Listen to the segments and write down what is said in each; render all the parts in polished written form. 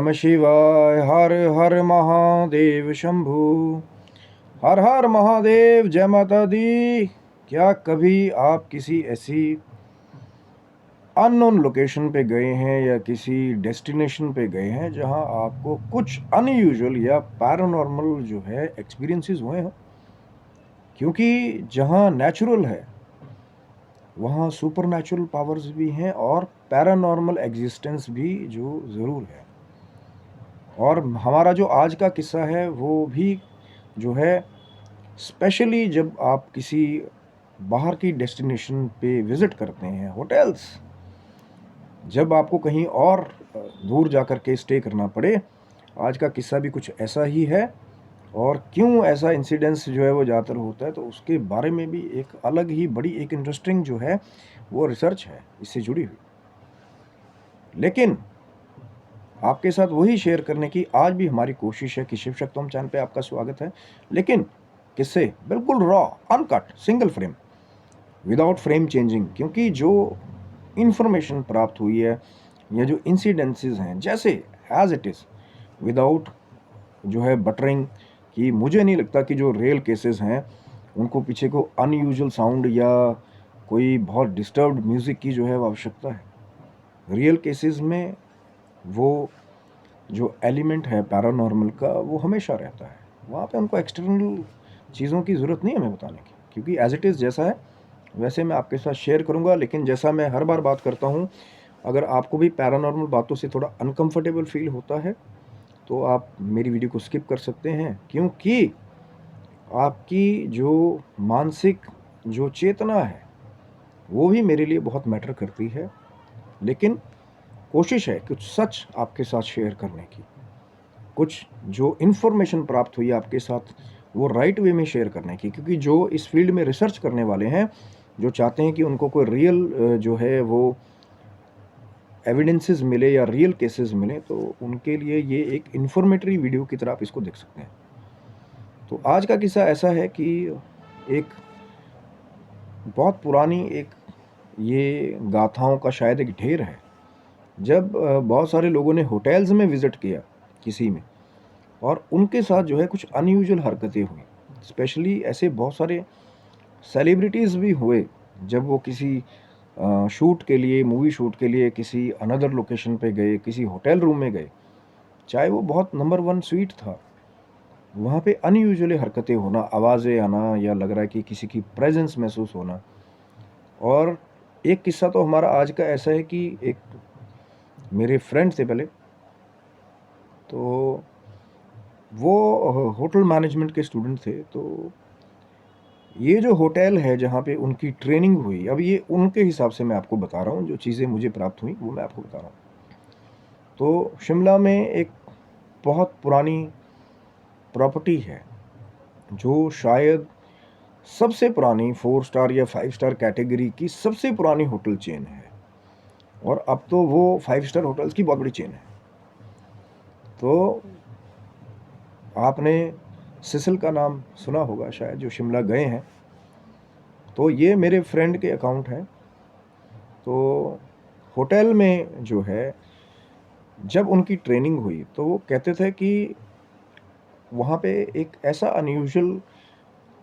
नमः शिवाय। हर हर महादेव शंभु। हर हर महादेव। जय माता दी। क्या कभी आप किसी ऐसी अननोन लोकेशन पे गए हैं या किसी डेस्टिनेशन पे गए हैं जहां आपको कुछ अनयूजुअल या पैरानॉर्मल जो है एक्सपीरियंसेस हुए हैं? क्योंकि जहां नेचुरल है वहाँ सुपर नेचुरल पावर्स भी हैं और पैरानॉर्मल एग्जिस्टेंस भी जो ज़रूर है। और हमारा जो आज का किस्सा है वो भी जो है स्पेशली जब आप किसी बाहर की डेस्टिनेशन पे विज़िट करते हैं, होटल्स, जब आपको कहीं और दूर जाकर के स्टे करना पड़े। आज का किस्सा भी कुछ ऐसा ही है। और क्यों ऐसा इंसिडेंस जो है वो ज़्यादातर होता है, तो उसके बारे में भी एक अलग ही बड़ी एक इंटरेस्टिंग जो है वो रिसर्च है इससे जुड़ी हुई। लेकिन आपके साथ वही शेयर करने की आज भी हमारी कोशिश है कि शिव शक्तोम चैनल पे आपका स्वागत है। लेकिन किससे बिल्कुल raw, uncut, single frame, without frame changing. क्योंकि जो इंफॉर्मेशन प्राप्त हुई है या जो इंसिडेंसेस हैं जैसे एज इट इज़, विदाउट जो है बटरिंग, कि मुझे नहीं लगता कि जो रियल केसेस हैं उनको पीछे को अनयूजुअल साउंड या कोई बहुत डिस्टर्ब्ड म्यूज़िक की जो है वो आवश्यकता है। रियल केसेस में वो जो एलिमेंट है पैरानॉर्मल का वो हमेशा रहता है। वहाँ पे उनको एक्सटर्नल चीज़ों की ज़रूरत नहीं है हमें बताने की, क्योंकि एज इट इज़ जैसा है वैसे मैं आपके साथ शेयर करूँगा। लेकिन जैसा मैं हर बार बात करता हूँ, अगर आपको भी पैरानॉर्मल बातों से थोड़ा अनकंफर्टेबल फील होता है तो आप मेरी वीडियो को स्किप कर सकते हैं, क्योंकि आपकी जो मानसिक जो चेतना है वो भी मेरे लिए बहुत मैटर करती है। लेकिन कोशिश है कुछ सच आपके साथ शेयर करने की, कुछ जो इन्फॉर्मेशन प्राप्त हुई आपके साथ वो राइट वे में शेयर करने की। क्योंकि जो इस फील्ड में रिसर्च करने वाले हैं, जो चाहते हैं कि उनको कोई रियल जो है वो एविडेंसेस मिले या रियल केसेस मिले, तो उनके लिए ये एक इन्फॉर्मेटरी वीडियो की तरह आप इसको देख सकते हैं। तो आज का किस्सा ऐसा है कि एक बहुत पुरानी एक ये गाथाओं का शायद एक ढेर है। जब बहुत सारे लोगों ने होटल्स में विज़िट किया किसी में, और उनके साथ जो है कुछ अनयूजुअल हरकतें हुई। स्पेशली ऐसे बहुत सारे सेलिब्रिटीज़ भी हुए जब वो किसी शूट के लिए, मूवी शूट के लिए किसी अनदर लोकेशन पे गए, किसी होटल रूम में गए, चाहे वो बहुत नंबर 1 स्वीट था, वहाँ पे अनयूजुअली हरकतें होना, आवाज़ें आना, या लग रहा है कि किसी की प्रेजेंस महसूस होना। और एक किस्सा तो हमारा आज का ऐसा है कि एक मेरे फ्रेंड थे पहले, तो वो होटल मैनेजमेंट के स्टूडेंट थे। तो ये जो होटल है जहाँ पे उनकी ट्रेनिंग हुई, अब ये उनके हिसाब से मैं आपको बता रहा हूँ, जो चीज़ें मुझे प्राप्त हुई वो मैं आपको बता रहा हूँ। तो शिमला में एक बहुत पुरानी प्रॉपर्टी है जो शायद सबसे पुरानी 4 स्टार या 5 स्टार कैटेगरी की सबसे पुरानी होटल चेन है। और अब तो वो 5 स्टार होटल्स की बहुत बड़ी चेन है। तो आपने सिसिल का नाम सुना होगा शायद, जो शिमला गए हैं। तो ये मेरे फ्रेंड के अकाउंट हैं। तो होटल में जो है जब उनकी ट्रेनिंग हुई तो वो कहते थे कि वहाँ पे एक ऐसा अनयूजुअल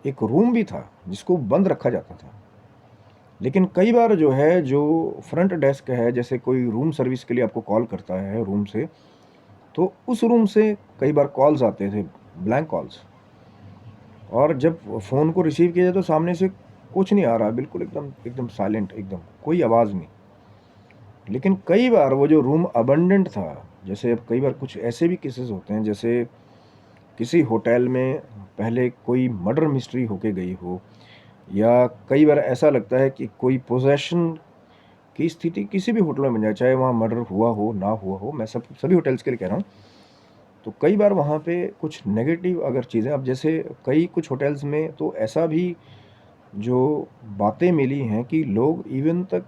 एक रूम भी था जिसको बंद रखा जाता था। लेकिन कई बार जो है, जो फ्रंट डेस्क है, जैसे कोई रूम सर्विस के लिए आपको कॉल करता है रूम से, तो उस रूम से कई बार कॉल्स आते थे, ब्लैंक कॉल्स। और जब फ़ोन को रिसीव किया जाए तो सामने से कुछ नहीं आ रहा, बिल्कुल एकदम एकदम साइलेंट, एकदम कोई आवाज़ नहीं। लेकिन कई बार वो जो रूम अबंडेंट था, जैसे अब कई बार कुछ ऐसे भी केसेस होते हैं, जैसे किसी होटल में पहले कोई मर्डर मिस्ट्री होके गई हो, या कई बार ऐसा लगता है कि कोई पोजेशन की स्थिति किसी भी होटल में बन जाए, चाहे वहाँ मर्डर हुआ हो ना हुआ हो, मैं सभी होटल्स के लिए कह रहा हूँ। तो कई बार वहाँ पे कुछ नेगेटिव अगर चीज़ें, अब जैसे कई कुछ होटल्स में तो ऐसा भी जो बातें मिली हैं कि लोग इवन तक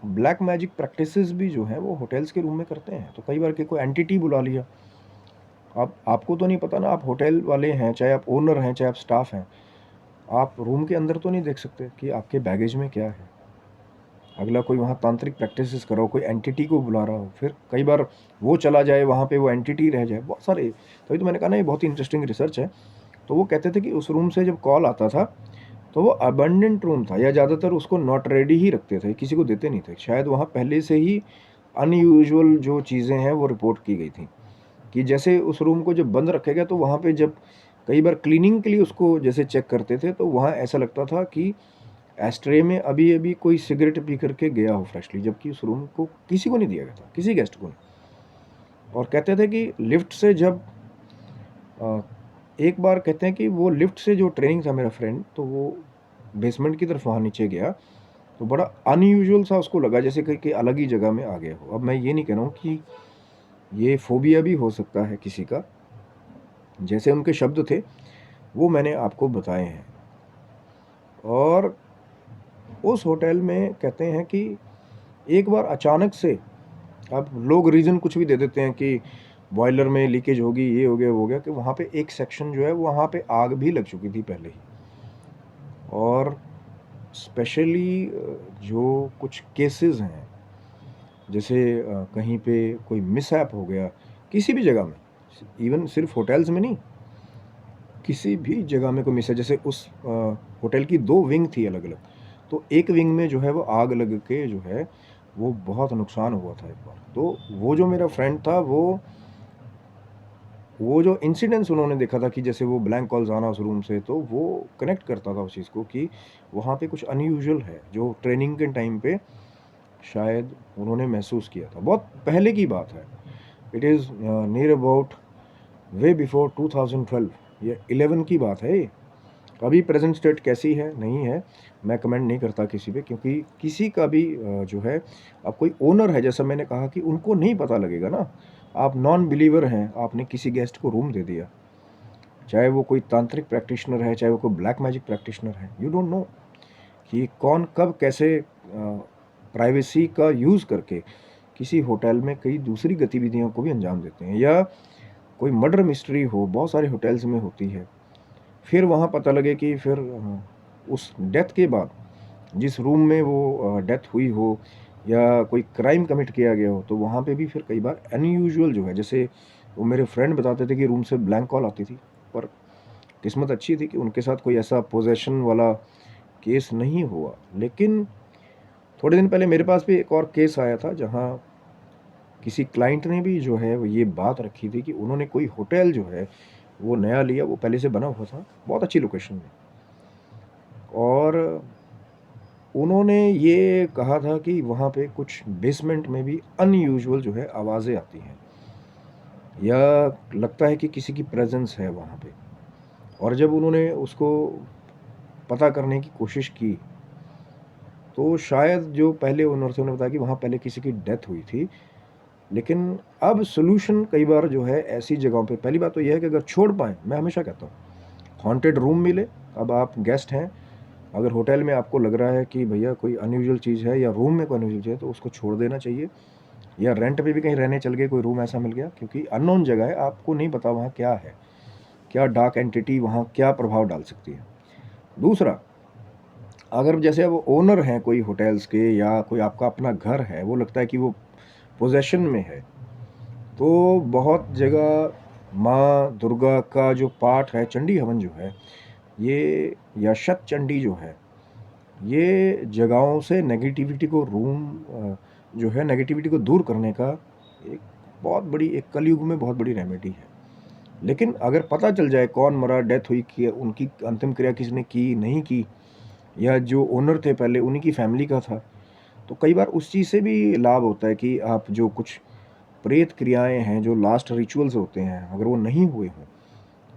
ब्लैक मैजिक प्रैक्टिसेस भी जो हैं वो होटल्स के रूम में करते हैं। तो कई बार के कोई एंटिटी बुला लिया। अब आपको तो नहीं पता ना, आप होटल वाले हैं, चाहे आप ओनर हैं, चाहे आप स्टाफ हैं, आप रूम के अंदर तो नहीं देख सकते कि आपके बैगेज में क्या है। अगला कोई वहाँ तांत्रिक प्रैक्टिसेस कर रहा हो, कोई एंटिटी को बुला रहा हो, फिर कई बार वो चला जाए वहाँ पे, वो एंटिटी रह जाए, बहुत सारे। तभी तो मैंने कहा ना ये बहुत ही इंटरेस्टिंग रिसर्च है। तो वो कहते थे कि उस रूम से जब कॉल आता था तो वो अबंडेंट रूम था, या ज़्यादातर उसको नॉट रेडी ही रखते थे, किसी को देते नहीं थे। शायद वहाँ पहले से ही अनयूजुअल जो चीज़ें हैं वो रिपोर्ट की गई थी, कि जैसे उस रूम को जब बंद रखेगा तो वहाँ पे जब कई बार क्लीनिंग के लिए उसको जैसे चेक करते थे तो वहाँ ऐसा लगता था कि एस्ट्रे में अभी अभी कोई सिगरेट पी करके गया हो फ्रेशली, जबकि उस रूम को किसी को नहीं दिया गया था, किसी गेस्ट को नहीं। और कहते थे कि लिफ्ट से जब एक बार कहते हैं कि वो लिफ्ट से जो ट्रेनिंग था मेरा फ्रेंड, तो वो बेसमेंट की तरफ वहाँ नीचे गया तो बड़ा अनयूजुअल सा उसको लगा, जैसे कि अलग ही जगह में आ गया हो। अब मैं ये नहीं कह रहा हूँ कि ये फोबिया भी हो सकता है किसी का, जैसे उनके शब्द थे वो मैंने आपको बताए हैं। और उस होटल में कहते हैं कि एक बार अचानक से, अब लोग रीज़न कुछ भी दे देते हैं कि बॉयलर में लीकेज होगी, ये हो गया वो हो गया, कि वहाँ पे एक सेक्शन जो है वहाँ पे आग भी लग चुकी थी पहले ही। और स्पेशली जो कुछ केसेस हैं, जैसे कहीं पे कोई मिसहैप हो गया किसी भी जगह में, इवन सिर्फ होटल्स में नहीं, किसी भी जगह में कोई मिस है, जैसे उस होटल की 2 विंग थी अलग अलग, तो एक विंग में जो है वो आग लग के जो है वो बहुत नुकसान हुआ था एक बार। तो वो जो मेरा फ्रेंड था वो जो इंसिडेंट्स उन्होंने देखा था कि जैसे वो ब्लैंक कॉल्स आना उस रूम से, तो वो कनेक्ट करता था उस चीज़ को कि वहाँ पे कुछ अनयूजुअल है, जो ट्रेनिंग के टाइम पे शायद उन्होंने महसूस किया था। बहुत पहले की बात है, it is near about way before 2012 या 11 की बात है ये। अभी प्रेजेंट स्टेट कैसी है नहीं है मैं कमेंट नहीं करता किसी पे, क्योंकि किसी का भी जो है, अब कोई ओनर है, जैसा मैंने कहा कि उनको नहीं पता लगेगा ना। आप नॉन बिलीवर हैं, आपने किसी गेस्ट को रूम दे दिया, चाहे वो कोई तांत्रिक प्रैक्टिशनर है, चाहे वो कोई ब्लैक मैजिक प्रैक्टिशनर है, यू डोंट नो कि कौन कब कैसे प्राइवेसी का यूज़ करके किसी होटल में कई दूसरी गतिविधियों को भी अंजाम देते हैं। या कोई मर्डर मिस्ट्री हो, बहुत सारे होटल्स में होती है, फिर वहाँ पता लगे कि फिर उस डेथ के बाद जिस रूम में वो डेथ हुई हो या कोई क्राइम कमिट किया गया हो, तो वहाँ पे भी फिर कई बार अनयूजुअल जो है, जैसे वो मेरे फ्रेंड बताते थे कि रूम से ब्लैंक कॉल आती थी, पर किस्मत अच्छी थी कि उनके साथ कोई ऐसा पोजेशन वाला केस नहीं हुआ। लेकिन थोड़े दिन पहले मेरे पास भी एक और केस आया था, जहाँ किसी क्लाइंट ने भी जो है वो ये बात रखी थी कि उन्होंने कोई होटल जो है वो नया लिया, वो पहले से बना हुआ था बहुत अच्छी लोकेशन में, और उन्होंने ये कहा था कि वहाँ पे कुछ बेसमेंट में भी अनयूजुअल जो है आवाज़ें आती हैं, या लगता है कि किसी की प्रेजेंस है वहाँ पे। और जब उन्होंने उसको पता करने की कोशिश की, तो शायद जो पहले ओनर थे उन्होंने बताया कि वहाँ पहले किसी की डेथ हुई थी। लेकिन अब सोल्यूशन कई बार जो है ऐसी जगहों पे, पहली बात तो यह है कि अगर छोड़ पाएँ, मैं हमेशा कहता हूँ हॉन्टेड रूम मिले, अब आप गेस्ट हैं, अगर होटल में आपको लग रहा है कि भैया कोई अनयूजुअल चीज़ है या रूम में कोई अनयूजुअल चीज़ है, तो उसको छोड़ देना चाहिए। या रेंट पे भी कहीं रहने चल गए, कोई रूम ऐसा मिल गया, क्योंकि अननोन जगह है, आपको नहीं पता वहाँ क्या है, क्या डार्क एंटिटी वहाँ क्या प्रभाव डाल सकती है। दूसरा, अगर जैसे अब ओनर हैं कोई होटल्स के, या कोई आपका अपना घर है, वो लगता है कि वो पोजेशन में है, तो बहुत जगह माँ दुर्गा का जो पाठ है, चंडी हवन जो है ये, या शत चंडी जो है, ये जगहों से नेगेटिविटी को जो है नेगेटिविटी को दूर करने का एक बहुत बड़ी, एक कलयुग में बहुत बड़ी रेमेडी है। लेकिन अगर पता चल जाए कौन मरा, डेथ हुई, कि उनकी अंतिम क्रिया किसने की नहीं की, या जो ओनर थे पहले उन्हीं की फैमिली का था, तो कई बार उस चीज़ से भी लाभ होता है कि आप जो कुछ प्रेत क्रियाएं हैं, जो लास्ट रिचुअल्स होते हैं, अगर वो नहीं हुए हों,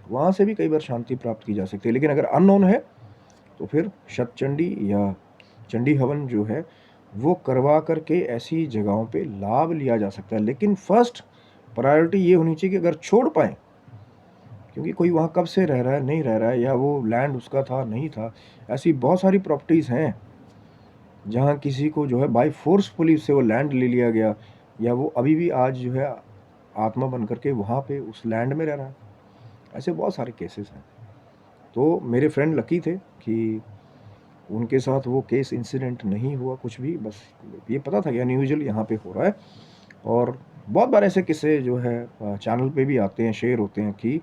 वहाँ से भी कई बार शांति प्राप्त की जा सकती है। लेकिन अगर अननोन है तो फिर शतचंडी या चंडी हवन जो है वो करवा करके ऐसी जगहों पे लाभ लिया जा सकता है। लेकिन फर्स्ट प्रायोरिटी ये होनी चाहिए कि अगर छोड़ पाएँ, क्योंकि कोई वहाँ कब से रह रहा है, नहीं रह रहा है, या वो लैंड उसका था, नहीं था। ऐसी बहुत सारी प्रॉपर्टीज़ हैं, जहाँ किसी को जो है बाय फ़ोर्सफुली उससे वो लैंड ले लिया गया, या वो अभी भी आज जो है आत्मा बन कर के वहाँ पे उस लैंड में रह रहा है। ऐसे बहुत सारे केसेस हैं। तो मेरे फ्रेंड लकी थे कि उनके साथ वो केस इंसिडेंट नहीं हुआ कुछ भी, बस ये पता था कि अनयूजुअल यहाँ पे हो रहा है। और बहुत बार ऐसे किस्से जो है चैनल पे भी आते हैं, शेयर होते हैं कि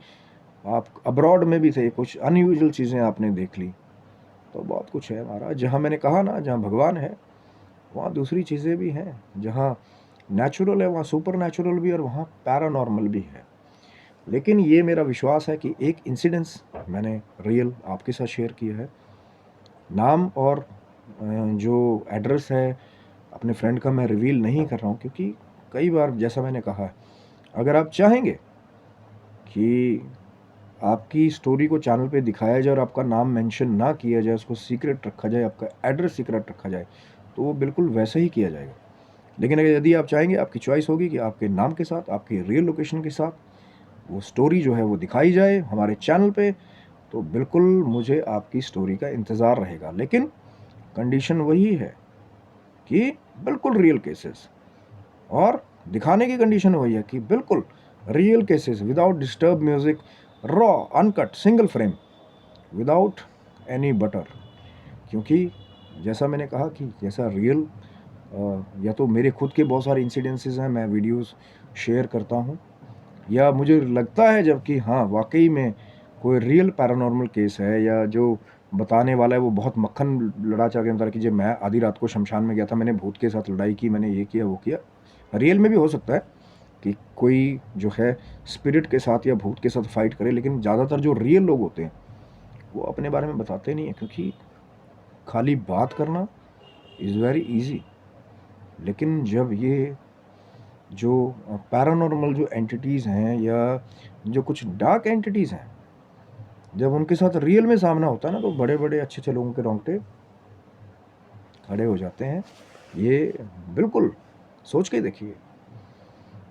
आप अब्रॉड में भी थे, कुछ अनयूजुअल चीज़ें आपने देख ली। तो बहुत कुछ है महाराज, जहाँ मैंने कहा ना, जहाँ भगवान है वहाँ दूसरी चीज़ें भी हैं, जहाँ नेचुरल है वहाँ सुपर नेचुरल भी, और वहाँ पैरानॉर्मल भी है। लेकिन ये मेरा विश्वास है कि एक इंसिडेंस मैंने रियल आपके साथ शेयर किया है। नाम और जो एड्रेस है अपने फ्रेंड का मैं रिवील नहीं कर रहा हूँ, क्योंकि कई बार जैसा मैंने कहा है, अगर आप चाहेंगे कि आपकी स्टोरी को चैनल पे दिखाया जाए और आपका नाम मेंशन ना किया जाए, उसको सीक्रेट रखा जाए, आपका एड्रेस सीक्रेट रखा जाए, तो वो बिल्कुल वैसे ही किया जाएगा। लेकिन अगर यदि आप चाहेंगे, आपकी चॉइस होगी कि आपके नाम के साथ, आपकी रियल लोकेशन के साथ वो स्टोरी जो है वो दिखाई जाए हमारे चैनल पे, तो बिल्कुल मुझे आपकी स्टोरी का इंतज़ार रहेगा। लेकिन कंडीशन वही है कि बिल्कुल रियल केसेस, और दिखाने की कंडीशन वही है कि बिल्कुल real cases, without disturb music, raw, uncut, single frame, without any butter. क्योंकि जैसा मैंने कहा कि जैसा रियल या तो मेरे खुद के बहुत सारे इंसिडेंसेस हैं, मैं वीडियोस शेयर करता हूँ, या मुझे लगता है जबकि हाँ वाकई में कोई रियल पैरानॉर्मल केस है, या जो बताने वाला है वो बहुत मक्खन लड़ा चाह के बता रहा कि जब मैं आधी रात को शमशान में गया था, मैंने भूत के साथ लड़ाई की, मैंने ये किया वो किया। रियल में भी हो सकता है कि कोई जो है स्पिरिट के साथ या भूत के साथ फाइट करे, लेकिन ज़्यादातर जो रियल लोग होते हैं वो अपने बारे में बताते नहीं हैं, क्योंकि खाली बात करना इज़ वेरी ईजी। लेकिन जब ये जो पैरानॉर्मल जो एंटिटीज़ हैं, या जो कुछ डार्क एंटिटीज़ हैं, जब उनके साथ रियल में सामना होता है ना, तो बड़े बड़े अच्छे अच्छे लोगों के रोंगटे खड़े हो जाते हैं। ये बिल्कुल सोच के देखिए।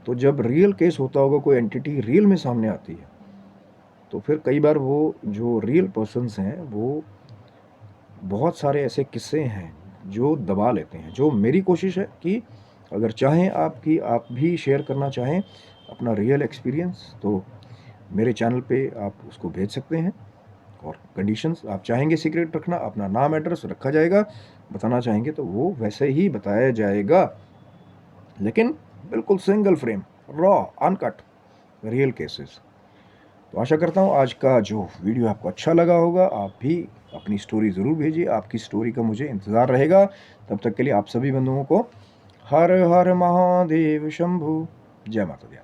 तो जब रियल केस होता होगा, कोई एंटिटी रियल में सामने आती है, तो फिर कई बार वो जो रियल पर्सन्स हैं वो बहुत सारे ऐसे किस्से हैं जो दबा लेते हैं। जो मेरी कोशिश है कि अगर चाहें आपकी, आप भी शेयर करना चाहें अपना रियल एक्सपीरियंस, तो मेरे चैनल पे आप उसको भेज सकते हैं। और कंडीशंस आप चाहेंगे सीक्रेट रखना, अपना नाम एड्रेस रखा जाएगा, बताना चाहेंगे तो वो वैसे ही बताया जाएगा। लेकिन बिल्कुल single frame, raw, uncut, real cases. तो आशा करता हूँ आज का जो वीडियो आपको अच्छा लगा होगा। आप भी अपनी स्टोरी ज़रूर भेजिए, आपकी स्टोरी का मुझे इंतज़ार रहेगा। तब तक के लिए आप सभी बंधुओं को हर हर महादेव शंभु, जय माता दी।